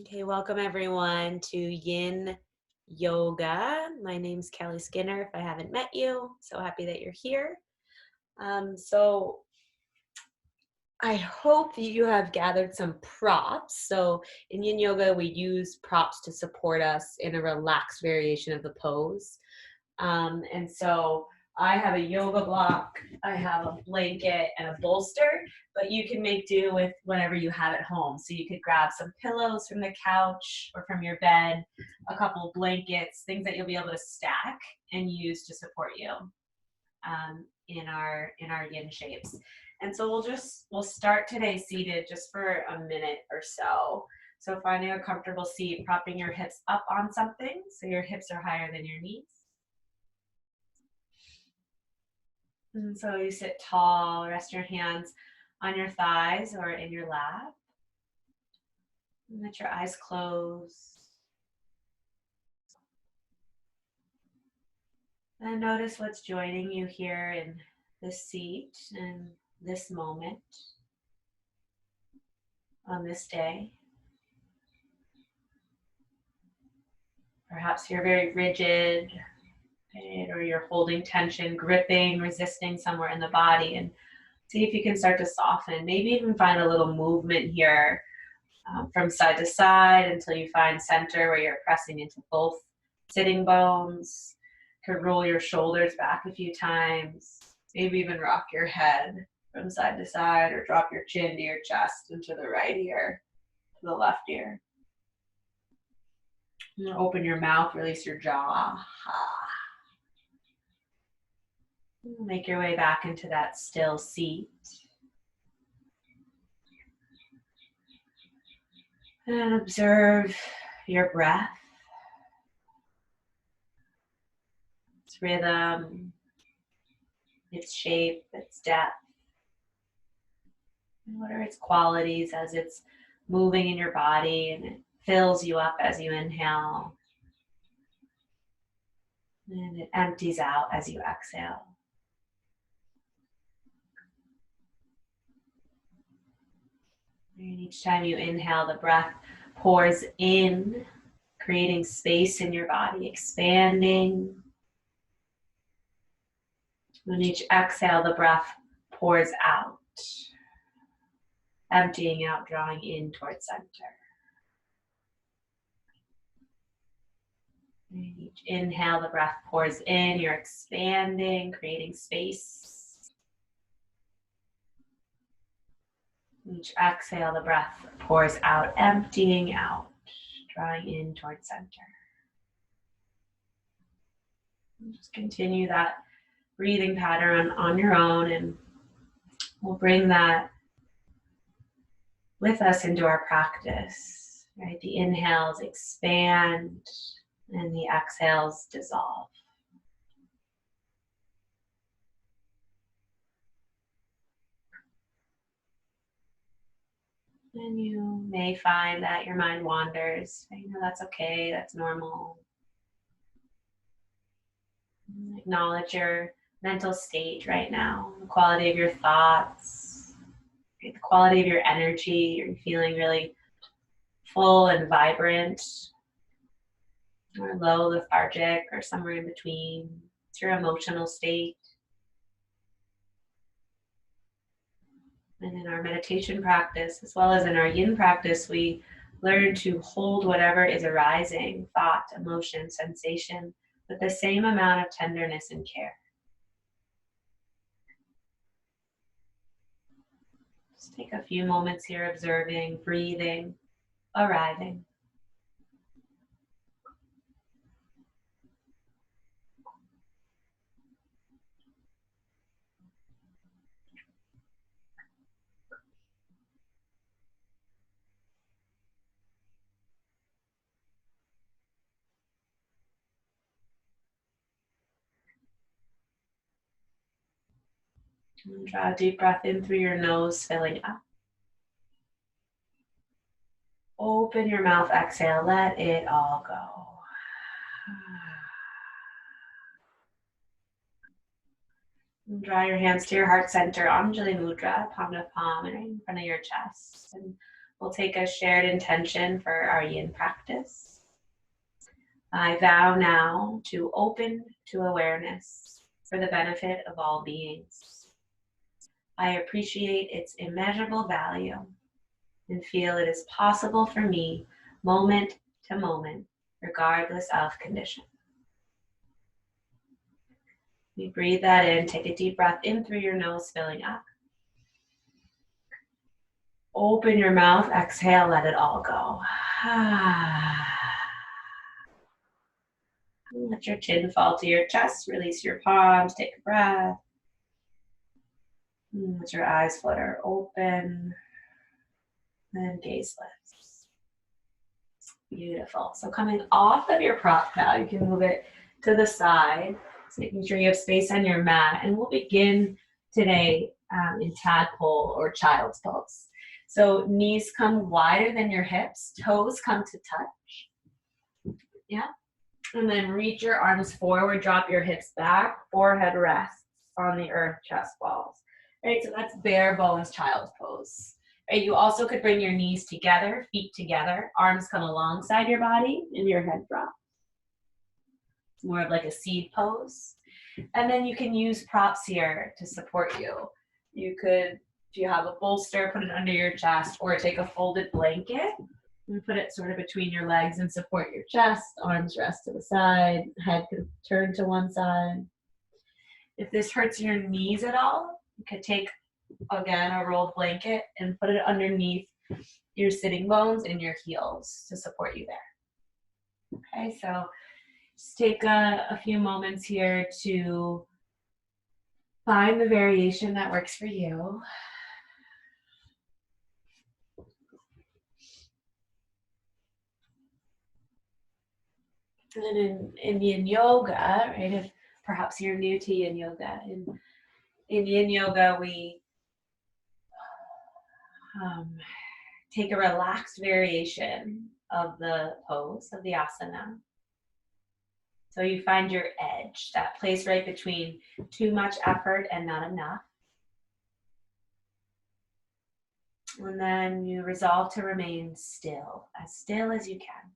Okay, welcome everyone to Yin Yoga. My name's Kelly Skinner. If I haven't met you, so happy that you're here. So I hope that you have gathered some props. So in Yin Yoga, we use props to support us in a relaxed variation of the pose. And so I have a yoga block, I have a blanket and a bolster, but you can make do with whatever you have at home. So you could grab some pillows from the couch or from your bed, a couple blankets, things that you'll be able to stack and use to support you in our yin shapes. And so we'll start today seated just for a minute or so. So finding a comfortable seat, propping your hips up on something so your hips are higher than your knees. And so you sit tall, rest your hands on your thighs or in your lap. And let your eyes close. And notice what's joining you here in this seat and this moment on this day. Perhaps you're very rigid, or you're holding tension, gripping, resisting somewhere in the body, and see if you can start to soften. Maybe even find a little movement here from side to side until you find center where you're pressing into both sitting bones. You could roll your shoulders back a few times, maybe even rock your head from side to side or drop your chin to your chest and to the right ear, to the left ear. Open your mouth, release your jaw. Make your way back into that still seat. And observe your breath, its rhythm, its shape, its depth. And what are its qualities as it's moving in your body and it fills you up as you inhale. And it empties out as you exhale. And each time you inhale, the breath pours in, creating space in your body, expanding. On each exhale, the breath pours out, emptying out, drawing in towards center. And each inhale, the breath pours in, you're expanding, creating space. Each exhale, the breath pours out, emptying out, drawing in towards center. And just continue that breathing pattern on your own, and we'll bring that with us into our practice. Right? The inhales expand and the exhales dissolve. And you may find that your mind wanders. You know, that's okay, that's normal. Acknowledge your mental state right now, the quality of your thoughts, the quality of your energy. You're feeling really full and vibrant, or low, lethargic, or somewhere in between. It's your emotional state. And in our meditation practice, as well as in our yin practice, we learn to hold whatever is arising, thought, emotion, sensation, with the same amount of tenderness and care. Just take a few moments here observing, breathing, arriving. And draw a deep breath in through your nose, filling up. Open your mouth, exhale, let it all go. And draw your hands to your heart center, Anjali Mudra, palm to palm, and right in front of your chest. And We'll take a shared intention for our yin practice. I vow now to open to awareness for the benefit of all beings. I appreciate its immeasurable value and feel it is possible for me moment to moment, regardless of condition. You breathe that in, take a deep breath in through your nose, filling up. Open your mouth, exhale, let it all go. Let your chin fall to your chest, release your palms, take a breath. Let your eyes flutter open, and gaze lifts. Beautiful. So coming off of your prop now, you can move it to the side, so making sure you have space on your mat. And we'll begin today in tadpole or child's pose. So knees come wider than your hips, toes come to touch. Yeah. And then reach your arms forward, drop your hips back, forehead rests on the earth, chest falls. Right, so that's bare bones child's pose. Right, you also could bring your knees together, feet together, arms come alongside your body, and your head drops. It's more of like a seed pose. And then you can use props here to support you. You could, if you have a bolster, put it under your chest, or take a folded blanket and put it sort of between your legs and support your chest. Arms rest to the side, head could turn to one side. If this hurts your knees at all, you could take, again, a rolled blanket and put it underneath your sitting bones and your heels to support you there. Okay, so just take a few moments here to find the variation that works for you. And in Yin Yoga, right, if perhaps you're new to Yin Yoga, in Yin Yoga, we take a relaxed variation of the pose, of the asana. So you find your edge, that place right between too much effort and not enough. And then you resolve to remain still as you can.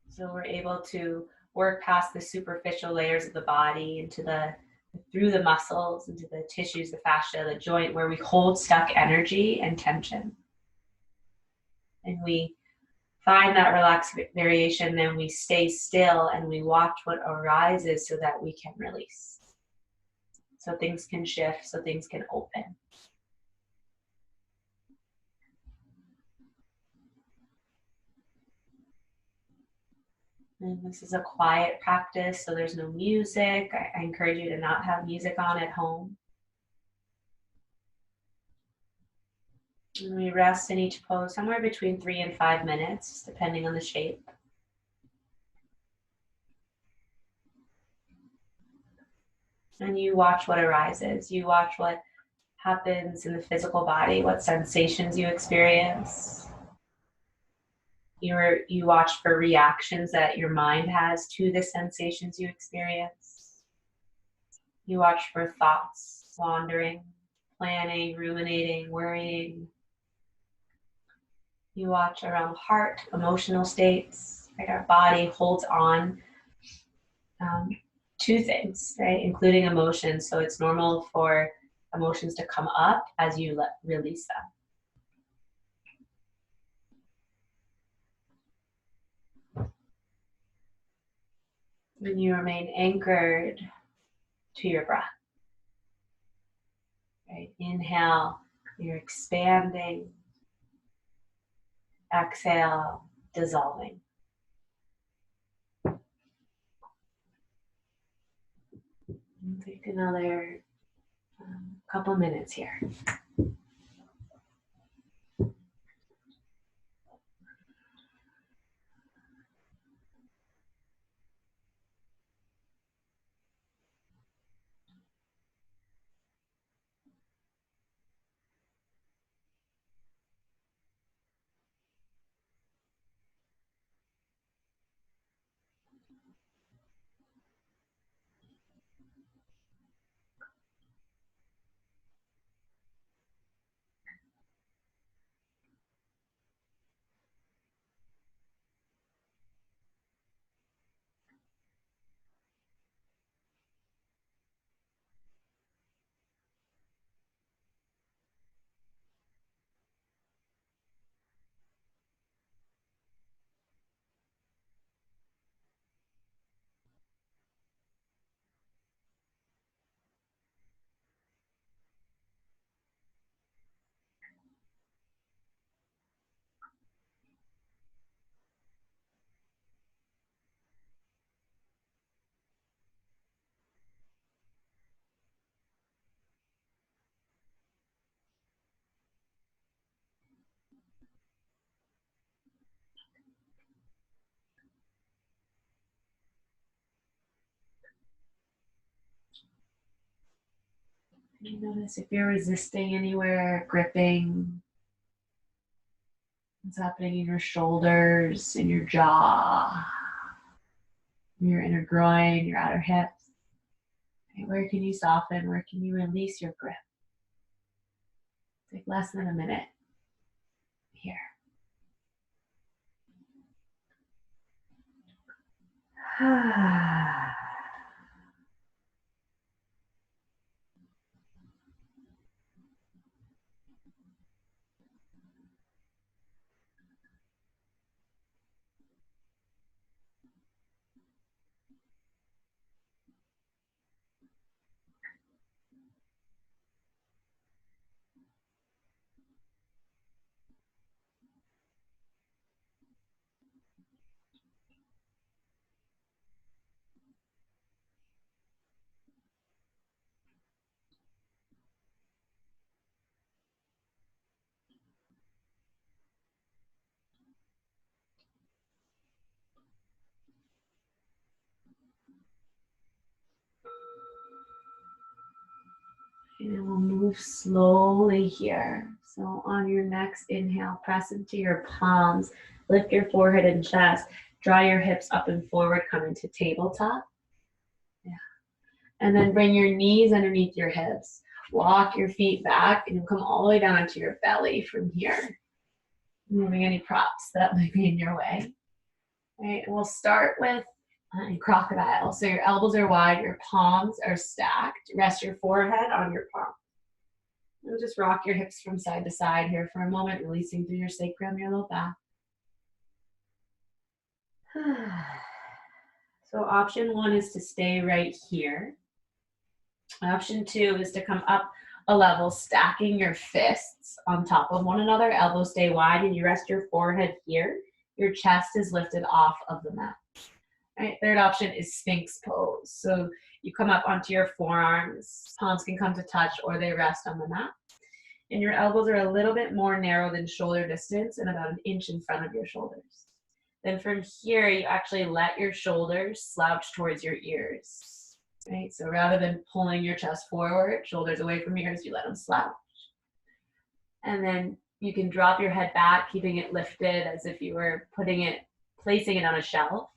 So we're able to work past the superficial layers of the body into through the muscles, into the tissues, the fascia, the joint, where we hold stuck energy and tension. And we find that relaxed variation, then we stay still and we watch what arises so that we can release. So things can shift, so things can open. And this is a quiet practice, so there's no music. I encourage you to not have music on at home. And we rest in each pose somewhere between 3 and 5 minutes, depending on the shape. And you watch what arises. You watch what happens in the physical body, what sensations you experience. You watch for reactions that your mind has to the sensations you experience. You watch for thoughts wandering, planning, ruminating, worrying. You watch around the heart, emotional states, right? Our body holds on to things, right? Including emotions. So it's normal for emotions to come up as you release them. And you remain anchored to your breath. Right? Inhale, you're expanding. Exhale, dissolving. And take another couple minutes here. You notice if you're resisting anywhere, gripping, what's happening in your shoulders, in your jaw, your inner groin, your outer hips. Okay, where can you soften? Where can you release your grip? Take less than a minute here. And we'll move slowly here. So on your next inhale, press into your palms, lift your forehead and chest, draw your hips up and forward, come into tabletop. Yeah. And then bring your knees underneath your hips. Walk your feet back and you'll come all the way down into your belly from here. Moving any props that might be in your way. All right, and we'll start with crocodile. So your elbows are wide, your palms are stacked. Rest your forehead on your palm. And just rock your hips from side to side here for a moment, releasing through your sacrum, your low back. So option one is to stay right here. Option two is to come up a level, stacking your fists on top of one another. Elbows stay wide and you rest your forehead here. Your chest is lifted off of the mat. All right, third option is Sphinx pose. So you come up onto your forearms, palms can come to touch or they rest on the mat. And your elbows are a little bit more narrow than shoulder distance and about an inch in front of your shoulders. Then from here, you actually let your shoulders slouch towards your ears. Right? So rather than pulling your chest forward, shoulders away from ears, you let them slouch. And then you can drop your head back, keeping it lifted as if you were placing it on a shelf.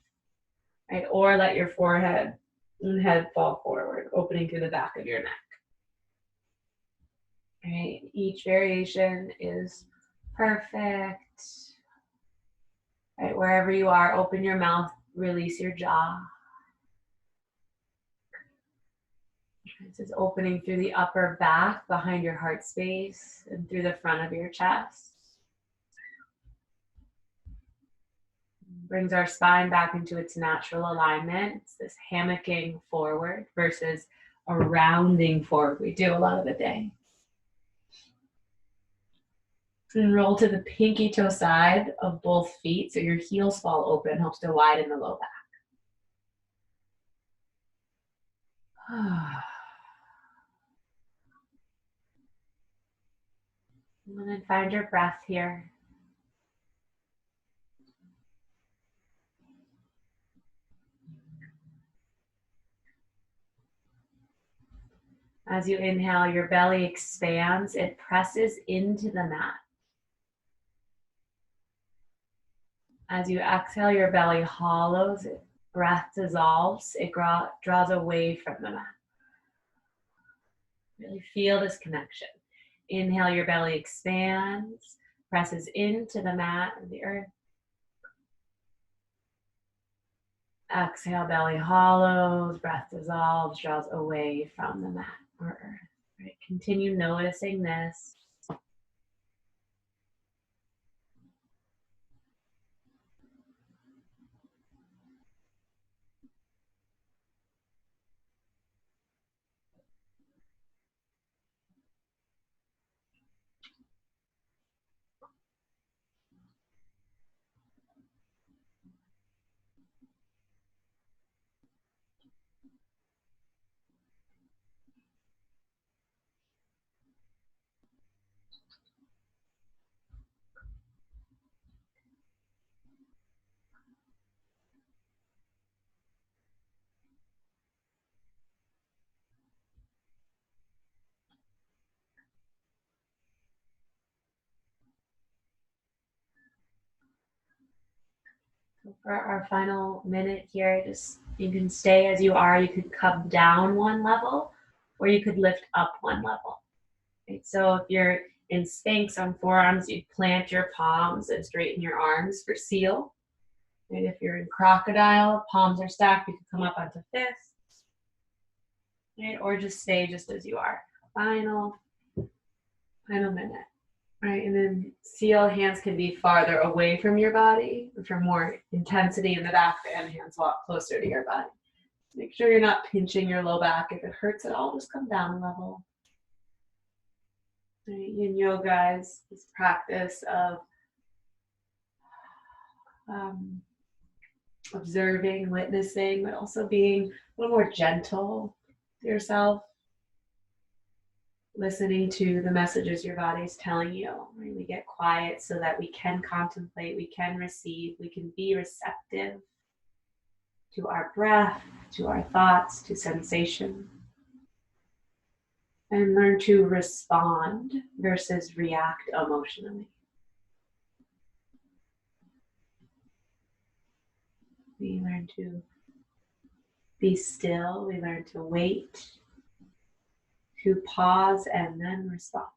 Right? Or let your forehead and head fall forward, opening through the back of your neck. Right? Each variation is perfect. Right? Wherever you are, open your mouth, release your jaw. This is opening through the upper back, behind your heart space, and through the front of your chest. Brings our spine back into its natural alignment. It's this hammocking forward versus a rounding forward we do a lot of the day. And roll to the pinky toe side of both feet so your heels fall open, helps to widen the low back. And then find your breath here. As you inhale, your belly expands, it presses into the mat. As you exhale, your belly hollows, breath dissolves, it draws away from the mat. Really feel this connection. Inhale, your belly expands, presses into the mat of the earth. Exhale, belly hollows, breath dissolves, draws away from the mat or earth. Right. Continue noticing this. For our final minute here, just you can stay as you are. You could come down one level, or you could lift up one level. Right? So if you're in Sphinx on forearms, you'd plant your palms and straighten your arms for seal. And if you're in Crocodile, palms are stacked, you can come up onto fists. Right? Or just stay just as you are. Final minute. Right, and then seal, hands can be farther away from your body for more intensity in the back, and hands walk closer to your body. Make sure you're not pinching your low back. If it hurts at all, just come down a level. Right, Yin Yoga is this practice of observing, witnessing, but also being a little more gentle to yourself. Listening to the messages your body's telling you. Right? We get quiet so that we can contemplate, we can receive, we can be receptive to our breath, to our thoughts, to sensation. And learn to respond versus react emotionally. We learn to be still, we learn to wait, to pause and then respond.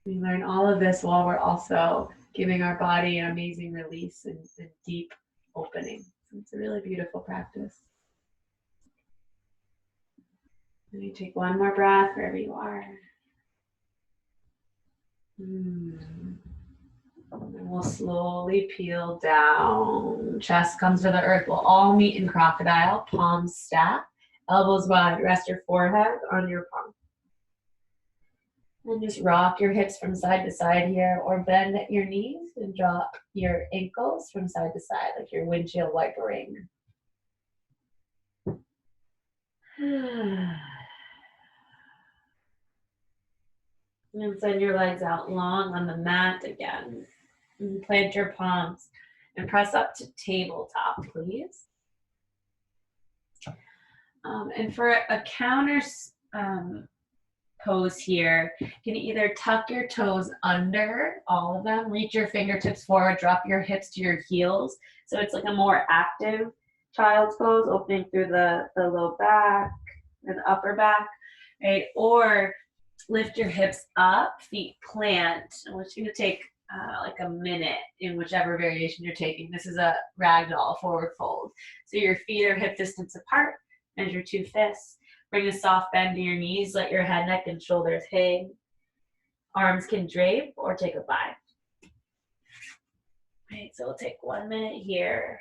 We learn all of this while we're also giving our body an amazing release and deep opening. So it's a really beautiful practice. And you take one more breath wherever you are. And we'll slowly peel down. Chest comes to the earth. We'll all meet in Crocodile. Palms stack. Elbows wide. Rest your forehead on your palm. And just rock your hips from side to side here, or bend at your knees and drop your ankles from side to side like your windshield wipering. And send your legs out long on the mat again. And plant your palms and press up to tabletop, please. And for a counter pose here, you can either tuck your toes under, all of them, reach your fingertips forward, drop your hips to your heels. So it's like a more active child's pose, opening through the low back and upper back, right? Or lift your hips up, feet plant. I want you to take like a minute in whichever variation you're taking. This is a ragdoll forward fold. So your feet are hip distance apart, and your two fists. Bring a soft bend to your knees. Let your head, neck, and shoulders hang. Arms can drape or take a bind. Right, so we'll take 1 minute here.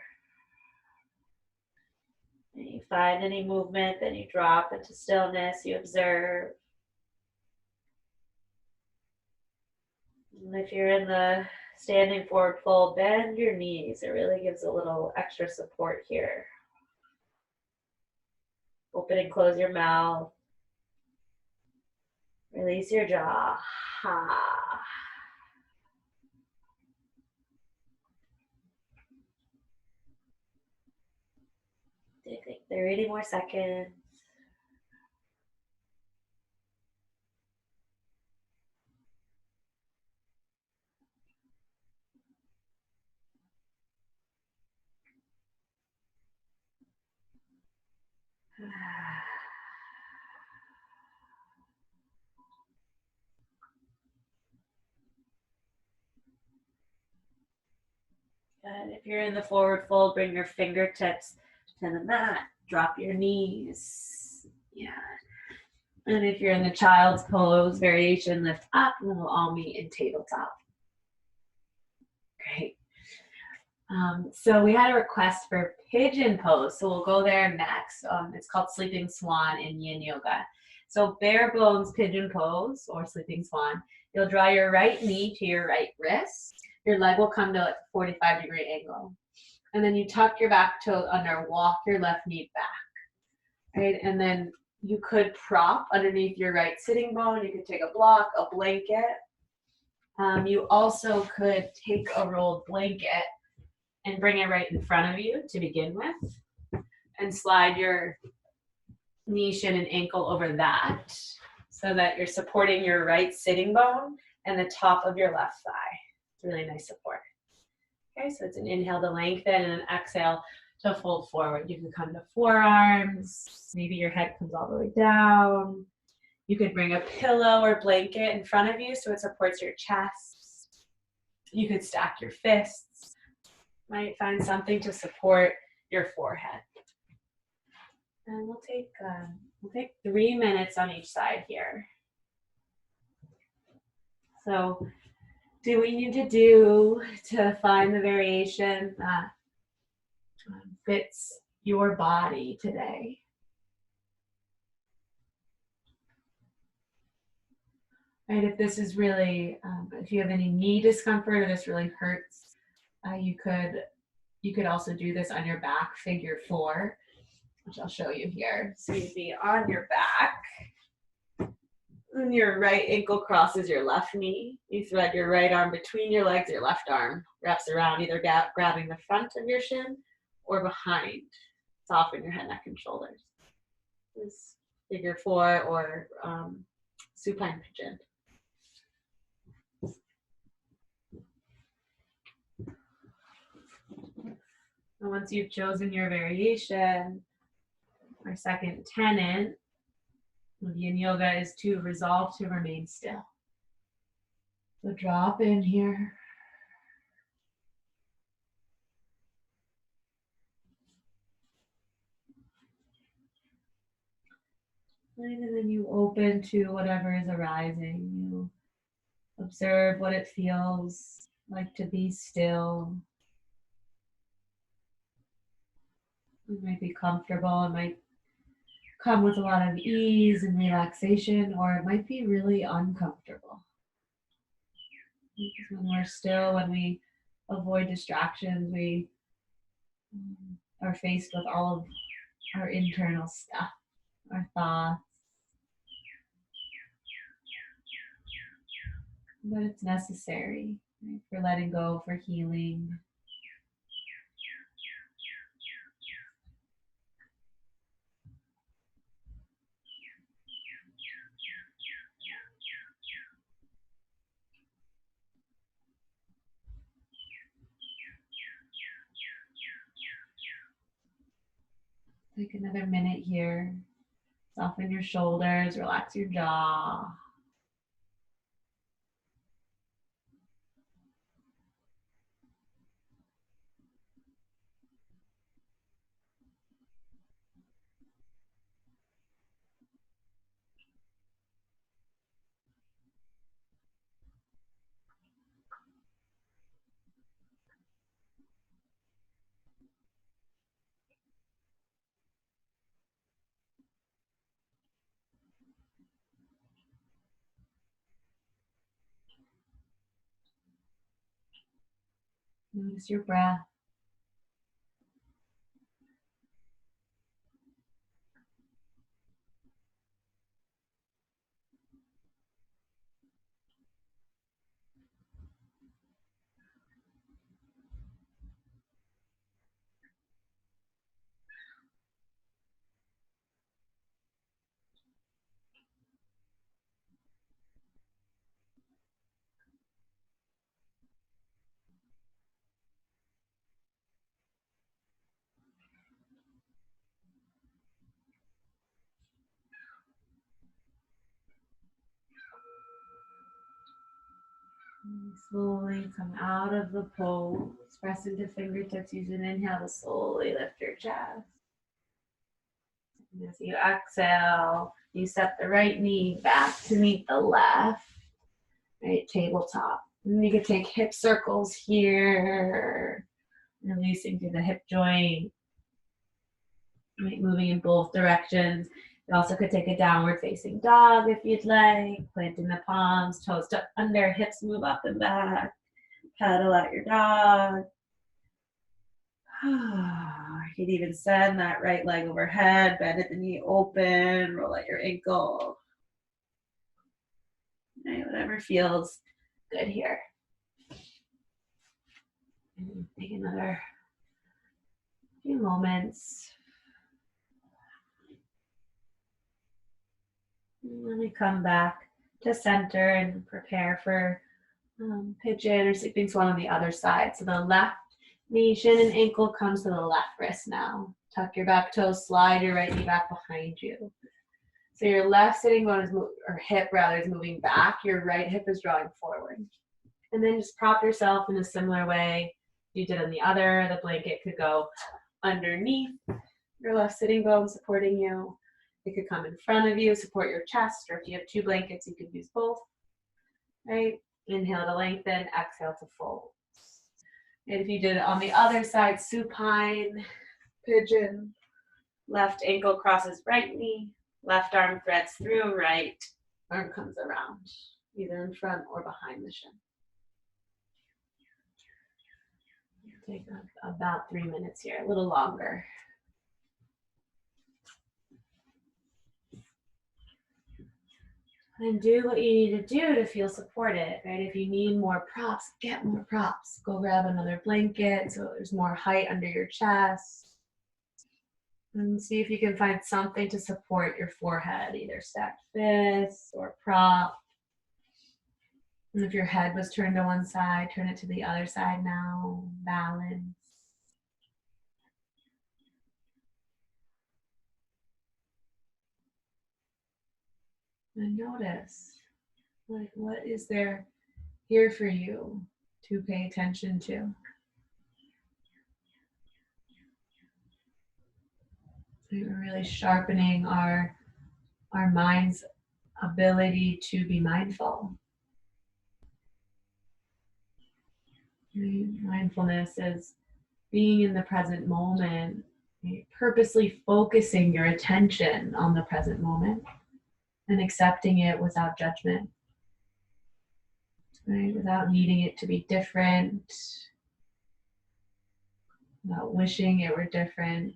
And you find any movement, then you drop into stillness. You observe. And if you're in the standing forward fold, bend your knees. It really gives a little extra support here. Open and close your mouth. Release your jaw. Ha. Take 30 more seconds. And if you're in the forward fold, bring your fingertips to the mat. Drop your knees. Yeah. And if you're in the child's pose variation, lift up, and we'll all meet in tabletop. Great. So we had a request for pigeon pose, so we'll go there next. It's called Sleeping Swan in Yin Yoga. So bare bones pigeon pose or Sleeping Swan. You'll draw your right knee to your right wrist. Your leg will come to like a 45-degree angle. And then you tuck your back toe under, walk your left knee back. Right? And then you could prop underneath your right sitting bone. You could take a block, a blanket. You also could take a rolled blanket and bring it right in front of you to begin with. And slide your knee, shin, and ankle over that. so that you're supporting your right sitting bone and the top of your left thigh. It's really nice support. Okay, so it's an inhale to lengthen and an exhale to fold forward. You can come to forearms. Maybe your head comes all the way down. You could bring a pillow or blanket in front of you so it supports your chest. You could stack your fists. Might find something to support your forehead. And we'll take 3 minutes on each side here. So do what you need to do to find the variation that fits your body today. Right, if this is really, if you have any knee discomfort or this really hurts, you could also do this on your back, figure 4, which I'll show you here. So you'd be on your back, and your right ankle crosses your left knee. You thread your right arm between your legs, your left arm wraps around, either grabbing the front of your shin or behind. Soften your head, neck, and shoulders. This figure 4 or supine pigeon. And once you've chosen your variation, our second tenet of Yin Yoga is to resolve to remain still. So drop in here. And then you open to whatever is arising. You observe what it feels like to be still. It might be comfortable. It might come with a lot of ease and relaxation, or it might be really uncomfortable. Because when we're still, when we avoid distractions, we are faced with all of our internal stuff, our thoughts. But it's necessary, right, for letting go, for healing. Take another minute here. Soften your shoulders, relax your jaw. Notice your breath. And slowly come out of the pose. Press into fingertips. Use an inhale to slowly lift your chest. And as you exhale, you step the right knee back to meet the left. Right, tabletop. And you can take hip circles here. Releasing through the hip joint. Right, moving in both directions. You also could take a downward facing dog if you'd like. Planting the palms, toes tucked under, hips move up and back. Pedal out your dog. You could even send that right leg overhead, bend at the knee open, roll out your ankle. Okay, whatever feels good here. And take another few moments. Let me come back to center and prepare for pigeon or sleeping swan on the other side. So the left knee, shin, and ankle comes to the left wrist now. Tuck your back toes, slide your right knee back behind you. So your left sitting bone is or hip rather is moving back. Your right hip is drawing forward. And then just prop yourself in a similar way you did on the other. The blanket could go underneath your left sitting bone, supporting you. It could come in front of you, support your chest, or if you have two blankets, you could use both. Right? Inhale to lengthen, exhale to fold. And if you did it on the other side, supine, pigeon, left ankle crosses right knee, left arm threads through, right arm comes around, either in front or behind the shin. Take about 3 minutes here, a little longer. And do what you need to do to feel supported, right? If you need more props, get more props. Go grab another blanket so there's more height under your chest. And see if you can find something to support your forehead, either stacked fists or prop. And if your head was turned to one side, turn it to the other side now. Balance. And notice, like, what is there here for you to pay attention to? We're really sharpening our mind's ability to be mindful. Mindfulness is being in the present moment, purposely focusing your attention on the present moment and accepting it without judgment, right? Without needing it to be different, without wishing it were different,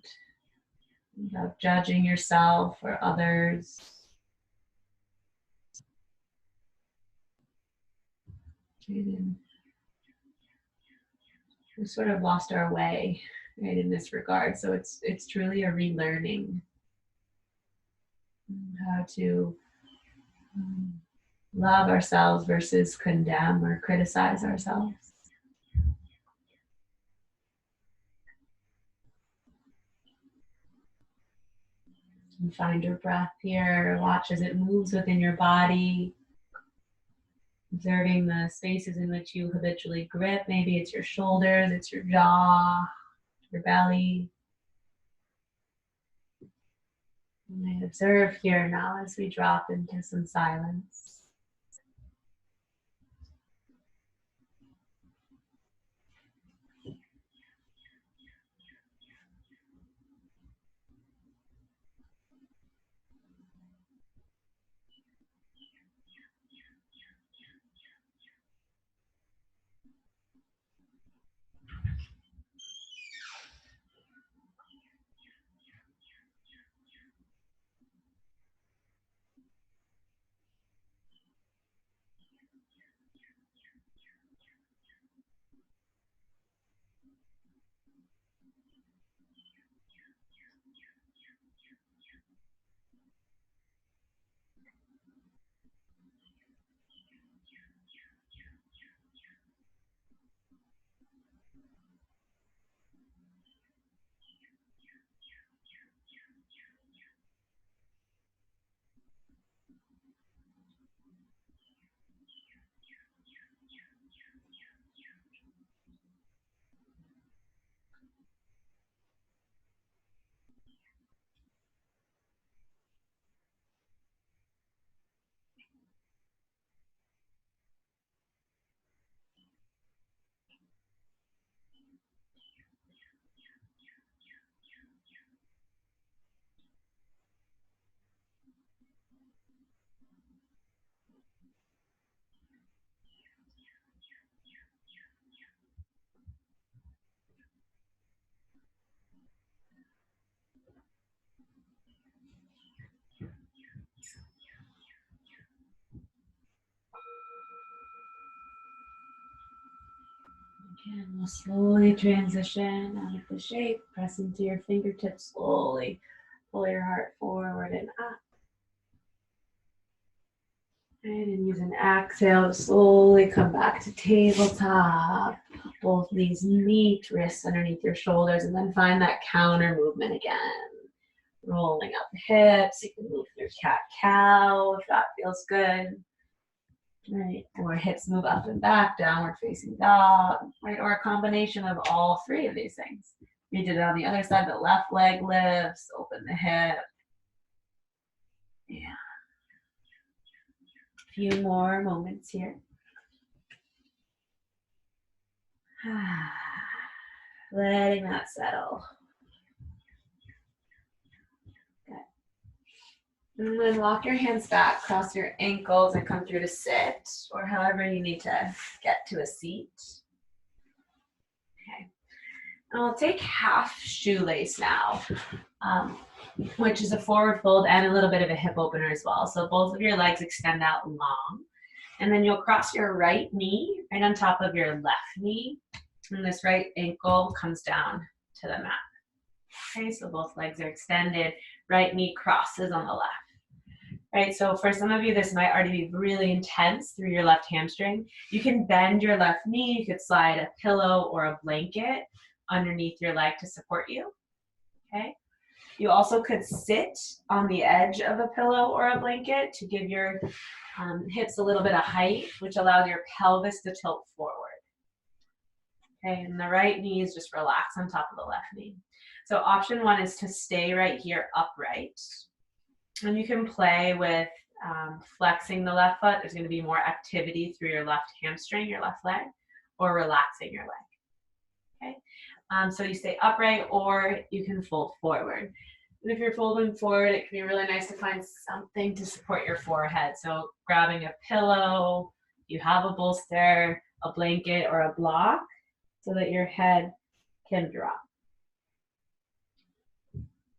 without judging yourself or others. And we sort of lost our way, right, in this regard. So it's truly a relearning how to love ourselves versus condemn or criticize ourselves. And find your breath here. Watch as it moves within your body. Observing the spaces in which you habitually grip. Maybe it's your shoulders, it's your jaw, your belly. And observe here now as we drop into some silence. Again, we'll slowly transition out of the shape. Press into your fingertips slowly. Pull your heart forward and up. And use an exhale to slowly come back to tabletop. Both knees meet, wrists underneath your shoulders, and then find that counter movement again. Rolling up the hips. You can move through cat-cow if that feels good. Right, or hips move up and back, downward facing dog, right, or a combination of all three of these things. We did it on the other side, the left leg lifts, open the hip. Yeah. A few more moments here. Letting that settle. Good. And then walk your hands back, cross your ankles, and come through to sit, or however you need to get to a seat. Okay. And we'll take half shoelace now, which is a forward fold and a little bit of a hip opener as well. So both of your legs extend out long. And then you'll cross your right knee right on top of your left knee. And this right ankle comes down to the mat. Okay, so both legs are extended. Right knee crosses on the left. Right, so for some of you, this might already be really intense through your left hamstring. You can bend your left knee. You could slide a pillow or a blanket underneath your leg to support you. Okay. You also could sit on the edge of a pillow or a blanket to give your hips a little bit of height, which allows your pelvis to tilt forward. Okay, and the right knee is just relax on top of the left knee. So option one is to stay right here upright. And you can play with flexing the left foot. There's going to be more activity through your left hamstring, your left leg, or relaxing your leg. Okay, so you stay upright, or you can fold forward. And if you're folding forward, it can be really nice to find something to support your forehead. So grabbing a pillow, you have a bolster, a blanket, or a block so that your head can drop.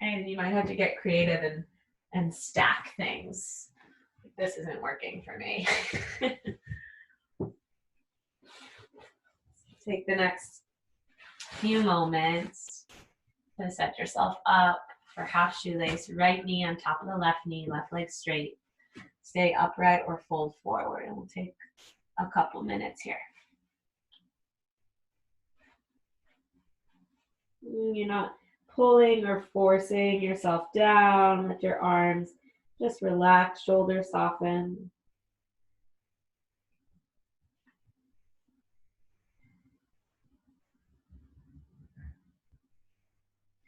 And you might have to get creative and stack things. This isn't working for me. Take the next few moments to set yourself up for half shoelace. Right knee on top of the left knee, left leg straight. Stay upright or fold forward. And we'll take a couple minutes here. You're not pulling or forcing yourself down. Let your arms just relax, shoulders soften.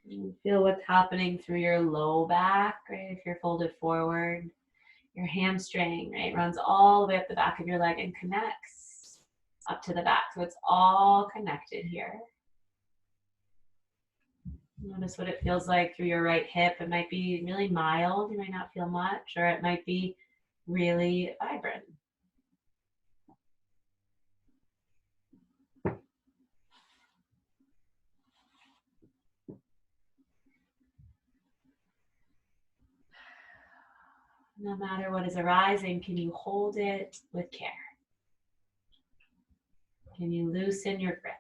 You feel what's happening through your low back, right? If you're folded forward, your hamstring, right, runs all the way up the back of your leg and connects up to the back. So it's all connected here. Notice what it feels like through your right hip. It might be really mild, you might not feel much, or it might be really vibrant. No matter what is arising, can you hold it with care? Can you loosen your grip?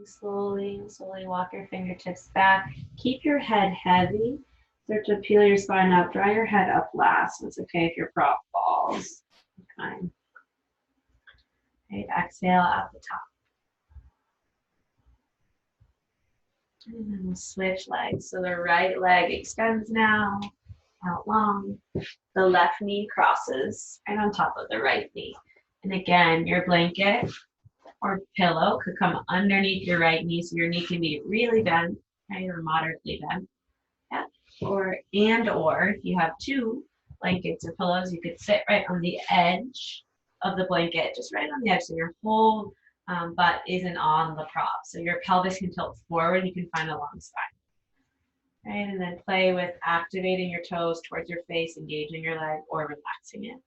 Slowly, slowly walk your fingertips back. Keep your head heavy. Start to peel your spine up. Draw your head up last. It's okay if your prop falls. Fine. Right, exhale out the top. And then we'll switch legs. So the right leg extends now, out long. The left knee crosses right on top of the right knee. And again, your blanket or pillow could come underneath your right knee, so your knee can be really bent, right, or moderately bent. Yeah. Or if you have two blankets or pillows, you could sit right on the edge of the blanket, just right on the edge, so your whole butt isn't on the prop. So your pelvis can tilt forward, you can find a long spine. Right, and then play with activating your toes towards your face, engaging your leg, or relaxing it.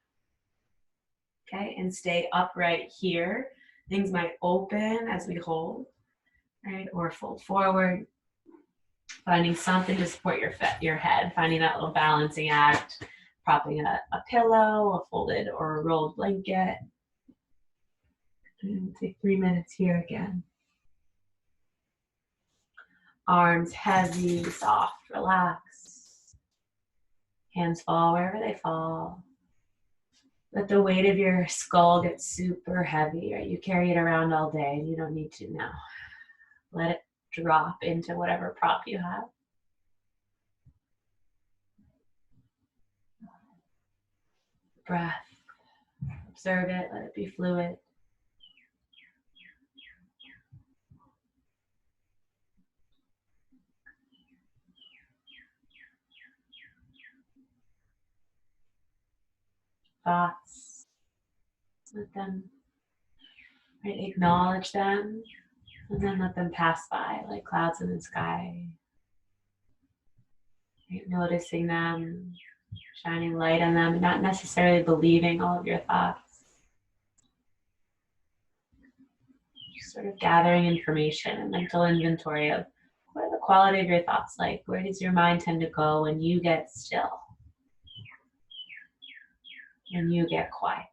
Okay, and stay upright here. Things might open as we hold, right, or fold forward. Finding something to support your head, finding that little balancing act, propping a pillow, a folded or a rolled blanket. And take 3 minutes here again. Arms heavy, soft, relax. Hands fall wherever they fall. Let the weight of your skull get super heavy, right? You carry it around all day and you don't need to now. Let it drop into whatever prop you have. Breath. Observe it, let it be fluid. Thoughts. Let them, right, acknowledge them, and then let them pass by like clouds in the sky. Right, noticing them, shining light on them, not necessarily believing all of your thoughts. Just sort of gathering information, a mental inventory of what are the quality of your thoughts like? Where does your mind tend to go when you get still? When you get quiet?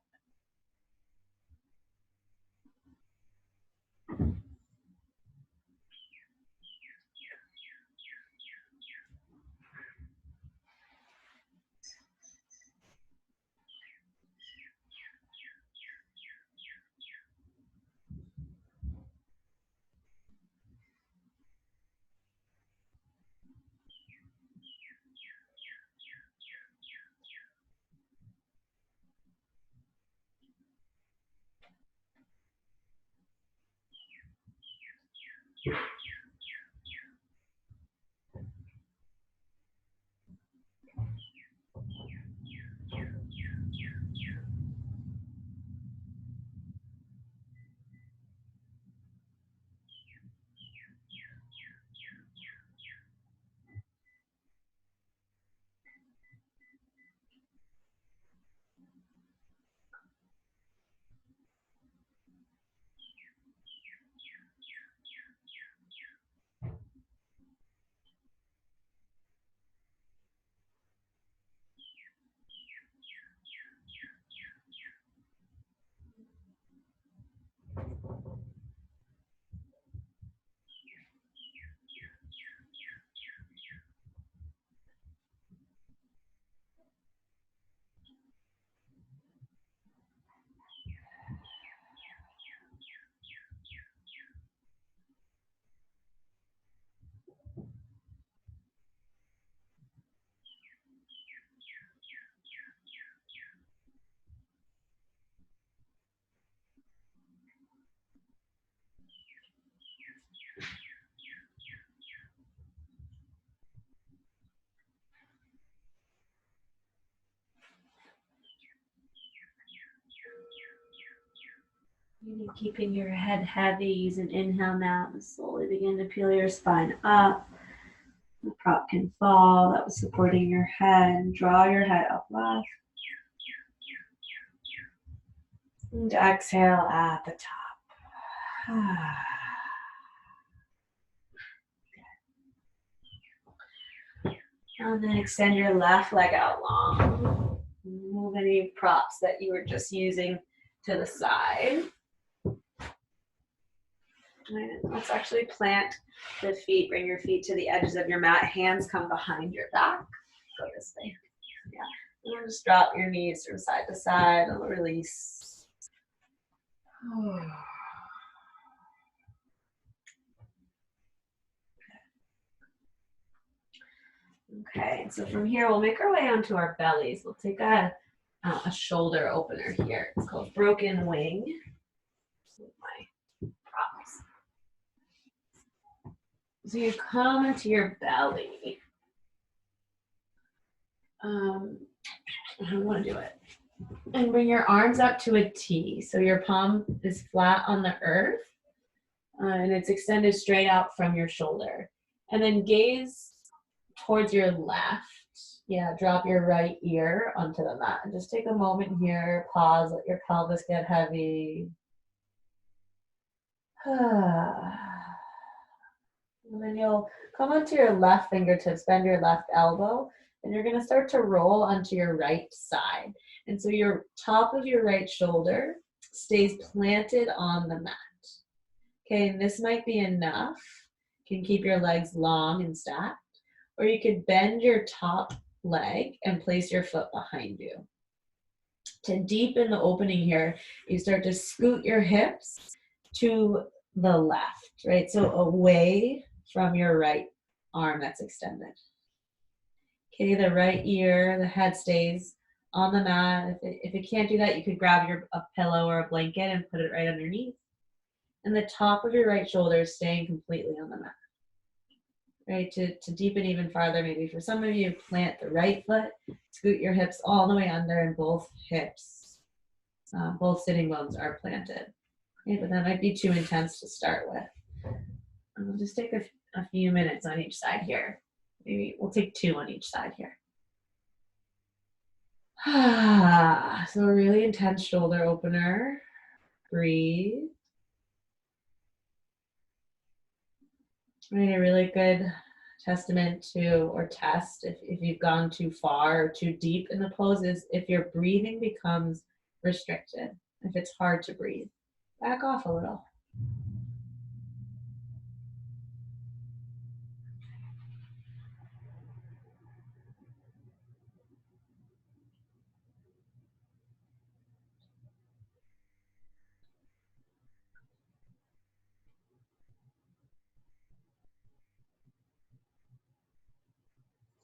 Keeping your head heavy, use an inhale now and slowly begin to peel your spine up. The prop can fall, that was supporting your head. Draw your head up left. And exhale at the top. And then extend your left leg out long. Move any props that you were just using to the side. Right, let's actually plant the feet. Bring your feet to the edges of your mat. Hands come behind your back. Go this way. Yeah. And then just drop your knees from side to side and release. Okay, so from here we'll make our way onto our bellies. We'll take a shoulder opener here. It's called broken wing. With my props. So you come into your belly. I want to do it. And bring your arms up to a T. So your palm is flat on the earth and it's extended straight out from your shoulder. And then gaze towards your left. Yeah, drop your right ear onto the mat. And just take a moment here, pause, let your pelvis get heavy. And then you'll come onto your left fingertips, bend your left elbow, and you're going to start to roll onto your right side. And so your top of your right shoulder stays planted on the mat. Okay, and this might be enough. You can keep your legs long and stacked, or you could bend your top leg and place your foot behind you. To deepen the opening here, you start to scoot your hips to the left, right? So away from your right arm that's extended. Okay, the right ear, the head stays on the mat. If you can't do that, you could grab a pillow or a blanket and put it right underneath. And the top of your right shoulder is staying completely on the mat. Right, to deepen even farther, maybe for some of you, plant the right foot, scoot your hips all the way under, and both hips, both sitting bones are planted. Okay, but that might be too intense to start with. We'll just take a few minutes on each side here. Maybe we'll take 2 on each side here. So a really intense shoulder opener. Breathe. Right, a really good testament to, or test if you've gone too far or too deep in the pose, is if your breathing becomes restricted, if it's hard to breathe. Back off a little.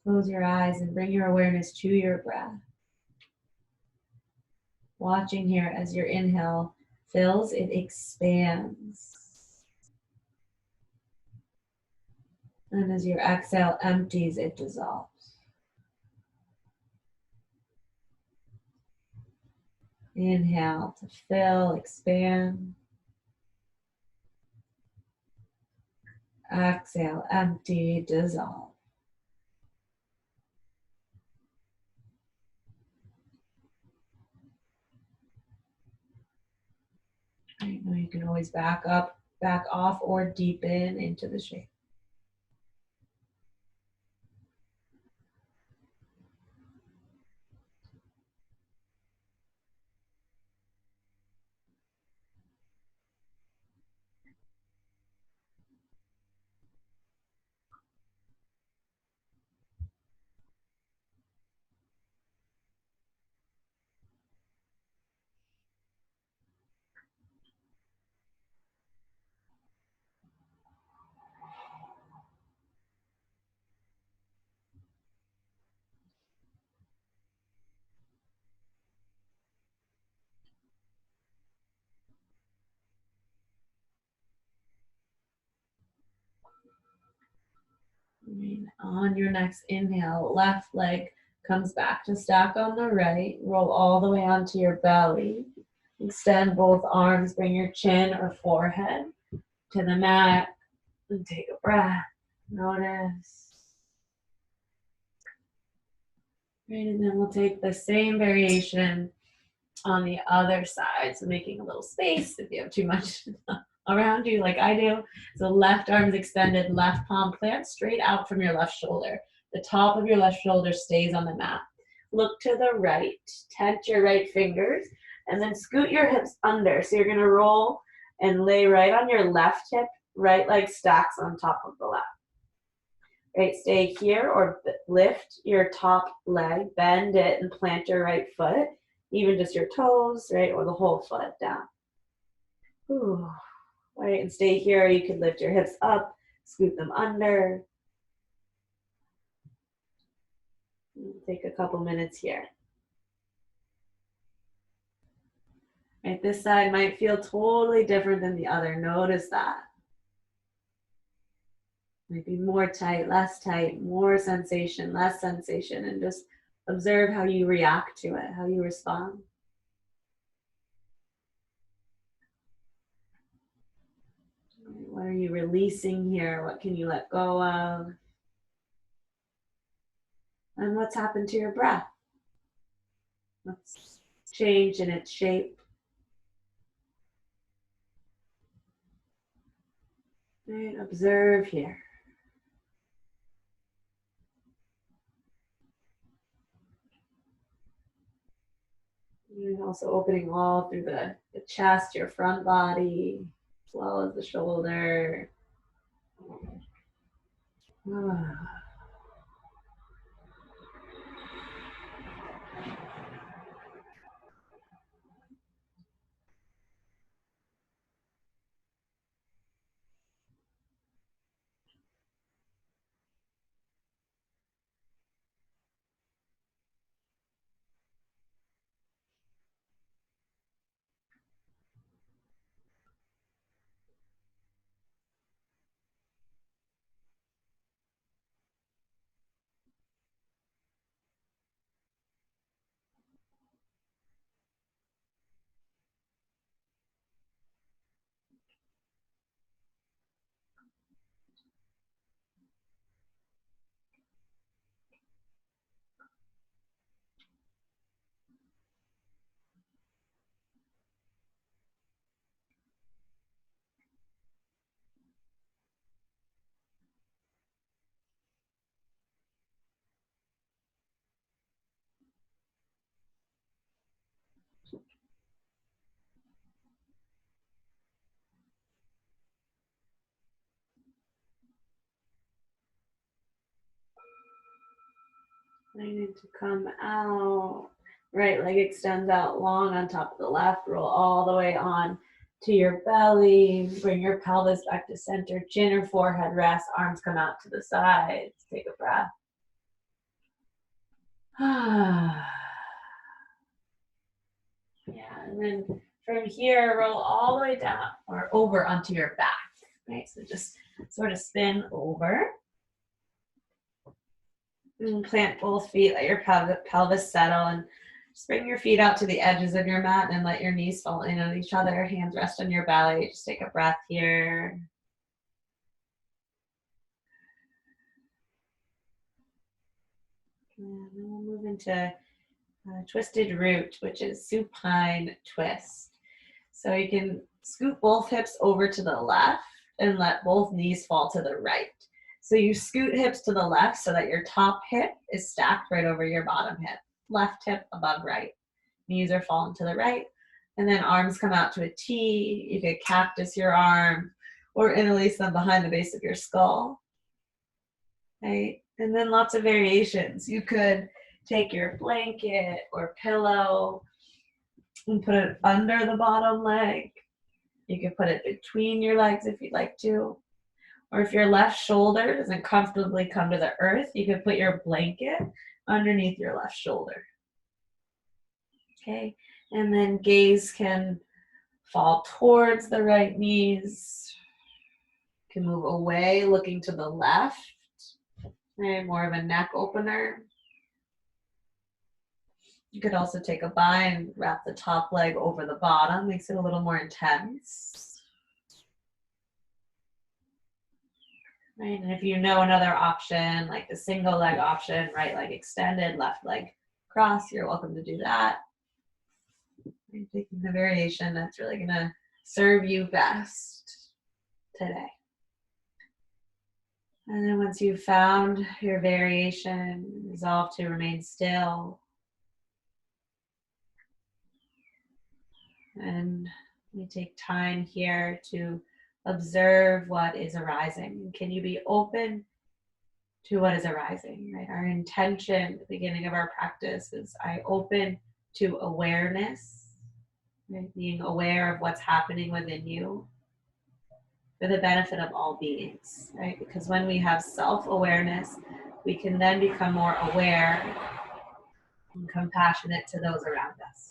Close your eyes and bring your awareness to your breath. Watching here as your inhale fills, it expands. And as your exhale empties, it dissolves. Inhale to fill, expand. Exhale, empty, dissolve. I know you can always back up, back off, or deepen into the shape. On your next inhale, left leg comes back to stack on the right. Roll all the way onto your belly. Extend both arms. Bring your chin or forehead to the mat. And take a breath. Notice. Right, and then we'll take the same variation on the other side. So making a little space if you have too much around you like I do. So left arm is extended, left palm plants straight out from your left shoulder. The top of your left shoulder stays on the mat. Look to the right, tent your right fingers, and then scoot your hips under. So you're gonna roll and lay right on your left hip, right leg stacks on top of the left. Right, stay here or lift your top leg, bend it and plant your right foot, even just your toes, right, or the whole foot down. Ooh. All right, and stay here. You could lift your hips up, scoot them under. Take a couple minutes here. Right, this side might feel totally different than the other. Notice that. Might be more tight, less tight, more sensation, less sensation, and just observe how you react to it, how you respond. What are you releasing here? What can you let go of? And what's happened to your breath? What's changed in its shape? Right, observe here. And also opening all through the chest, your front body, as well as the shoulder. Planning to come out. Right leg extends out long on top of the left. Roll all the way on to your belly. Bring your pelvis back to center. Chin or forehead rest. Arms come out to the sides. Take a breath. Yeah, and then from here, roll all the way down or over onto your back. Right, so just sort of spin over. And plant both feet, let your pelvis settle, and just bring your feet out to the edges of your mat and let your knees fall in on each other. Hands rest on your belly. Just take a breath here. And then we'll move into twisted root, which is supine twist. So you can scoot both hips over to the left and let both knees fall to the right. So you scoot hips to the left so that your top hip is stacked right over your bottom hip. Left hip above right. Knees are falling to the right. And then arms come out to a T. You could cactus your arm or interlace them behind the base of your skull. Right? And then lots of variations. You could take your blanket or pillow and put it under the bottom leg. You could put it between your legs if you'd like to. Or if your left shoulder doesn't comfortably come to the earth, you could put your blanket underneath your left shoulder. Okay, and then gaze can fall towards the right knees. You can move away, looking to the left. Okay, more of a neck opener. You could also take a bind and wrap the top leg over the bottom, makes it a little more intense. Right, and if you know another option, like the single leg option, right leg extended, left leg cross, you're welcome to do that. And taking the variation that's really gonna serve you best today. And then once you've found your variation, resolve to remain still. And We take time here to observe what is arising. Can you be open to what is arising, right? Our intention at the beginning of our practice is I open to awareness, right? Being aware of what's happening within you for the benefit of all beings, right? Because when we have self-awareness, we can then become more aware and compassionate to those around us.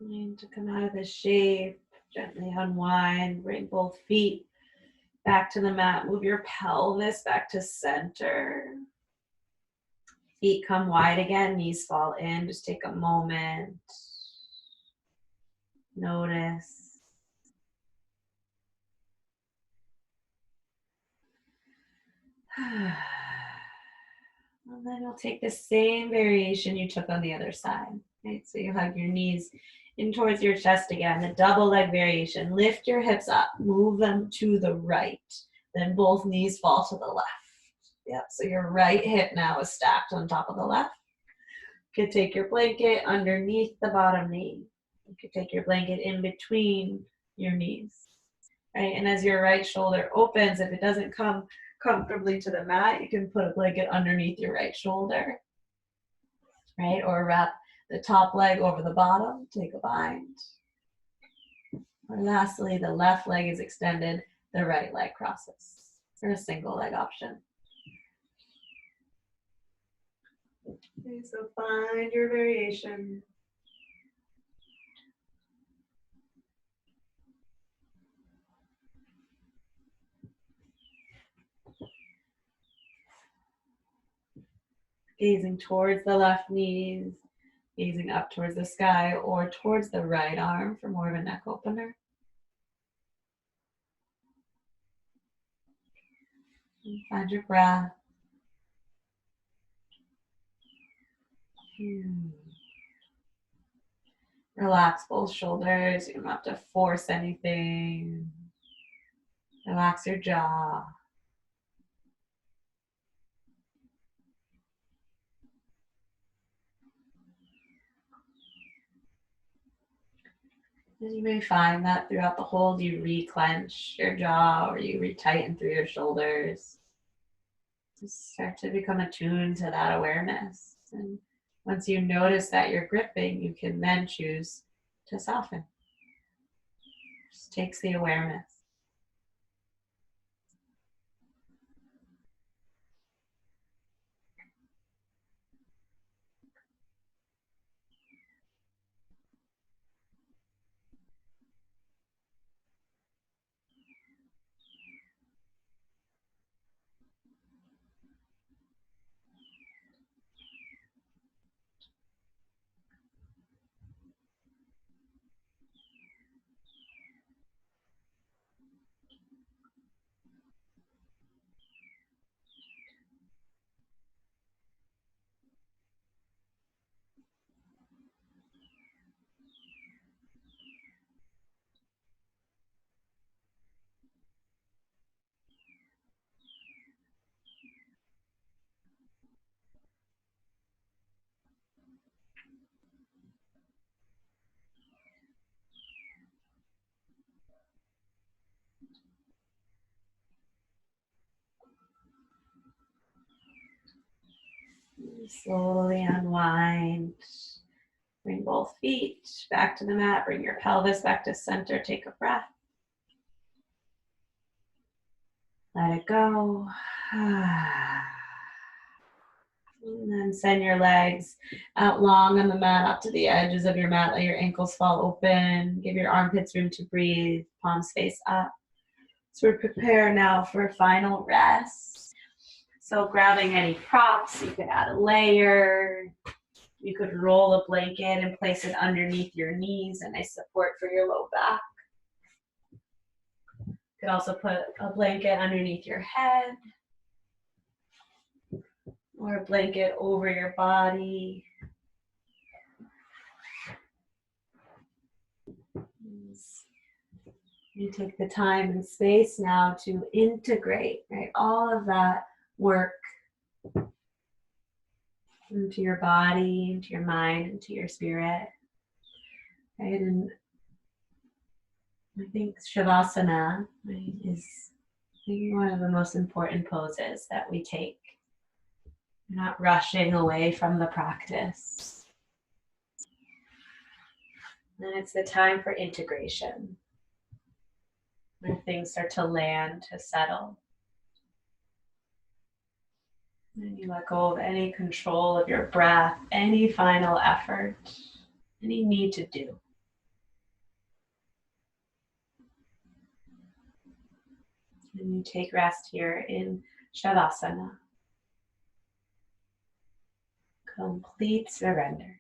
And to come out of the shape, gently unwind, bring both feet back to the mat, move your pelvis back to center. Feet come wide again, knees fall in. Just take a moment. Notice. And then you'll take the same variation you took on the other side. Right? So you hug your knees in towards your chest again, the double leg variation. Lift your hips up, move them to the right. Then both knees fall to the left. Yep, so your right hip now is stacked on top of the left. You could take your blanket underneath the bottom knee. You could take your blanket in between your knees. Right? And as your right shoulder opens, if it doesn't come comfortably to the mat, you can put a blanket underneath your right shoulder, right? Or wrap the top leg over the bottom, take a bind. Or lastly, the left leg is extended, the right leg crosses, or a single leg option. Okay, so find your variation. Gazing towards the left knees, gazing up towards the sky or towards the right arm for more of a neck opener. And find your breath. Relax both shoulders. You don't have to force anything. Relax your jaw. And you may find that throughout the hold, you re-clench your jaw or you retighten through your shoulders. Just start to become attuned to that awareness. And once you notice that you're gripping, you can then choose to soften. Just takes the awareness. Slowly unwind. Bring both feet back to the mat. Bring your pelvis back to center. Take a breath. Let it go. And then send your legs out long on the mat, up to the edges of your mat. Let your ankles fall open. Give your armpits room to breathe. Palms face up. So we prepare now for a final rest. So grabbing any props, you could add a layer. You could roll a blanket and place it underneath your knees, a nice support for your low back. You could also put a blanket underneath your head or a blanket over your body. You take the time and space now to integrate, right, all of that work into your body, into your mind, into your spirit. Right? And I think Shavasana, right, is one of the most important poses that we take. We're not rushing away from the practice. And it's the time for integration, where things start to land, to settle. And you let go of any control of your breath, any final effort, any need to do. And you take rest here in Shavasana. Complete surrender.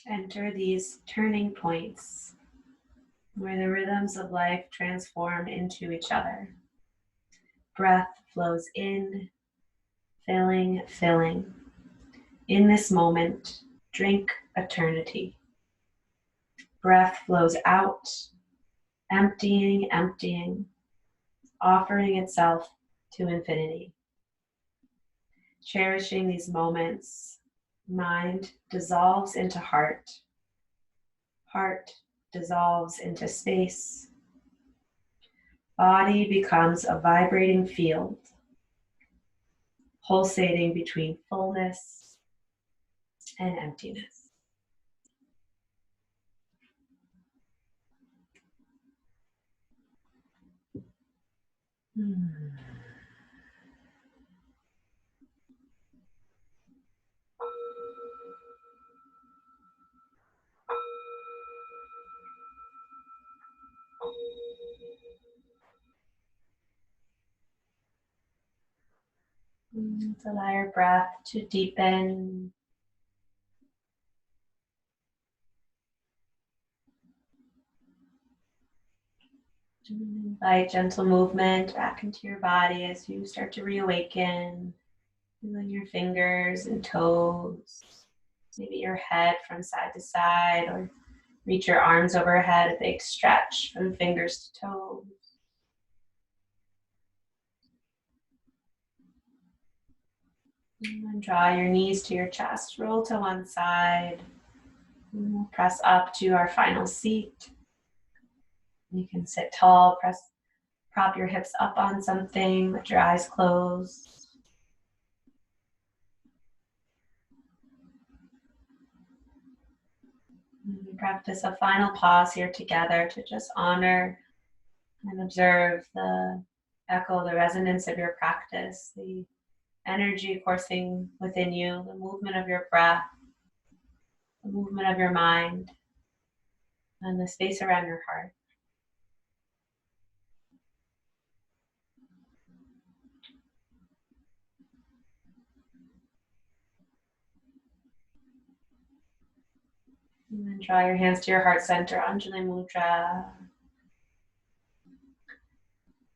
Enter these turning points where the rhythms of life transform into each other. Breath flows in, filling, filling. In this moment, drink eternity. Breath flows out, emptying, emptying, offering itself to infinity. Cherishing these moments, mind dissolves into heart. Heart dissolves into space. Body becomes a vibrating field, pulsating between fullness and emptiness. Allow your breath to deepen. Invite gentle movement back into your body as you start to reawaken. Feeling your fingers and toes. Maybe your head from side to side, or reach your arms overhead, a big stretch from fingers to toes. And draw your knees to your chest, roll to one side. And we'll press up to our final seat. You can sit tall, prop your hips up on something, let your eyes close. And we practice a final pause here together to just honor And observe the echo, the resonance of your practice, the energy coursing within you, the movement of your breath, the movement of your mind, and the space around your heart. And then draw your hands to your heart center, Anjali Mudra.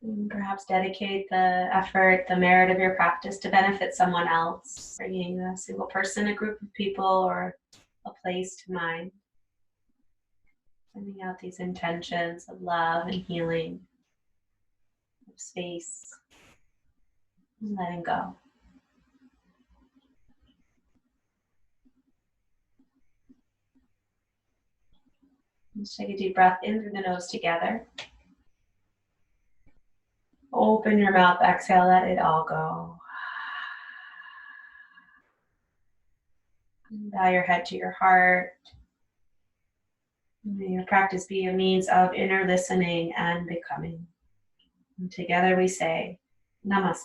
And perhaps dedicate the effort, the merit of your practice to benefit someone else, bringing a single person, a group of people, or a place to mind. Sending out these intentions of love and healing, of space, and letting go. Let's take a deep breath in through the nose together. Open your mouth, exhale, let it all go. And bow your head to your heart. May your practice be a means of inner listening and becoming. And together we say, Namaste.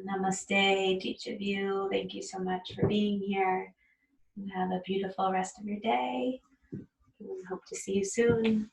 Namaste to each of you. Thank you so much for being here. And have a beautiful rest of your day. And hope to see you soon.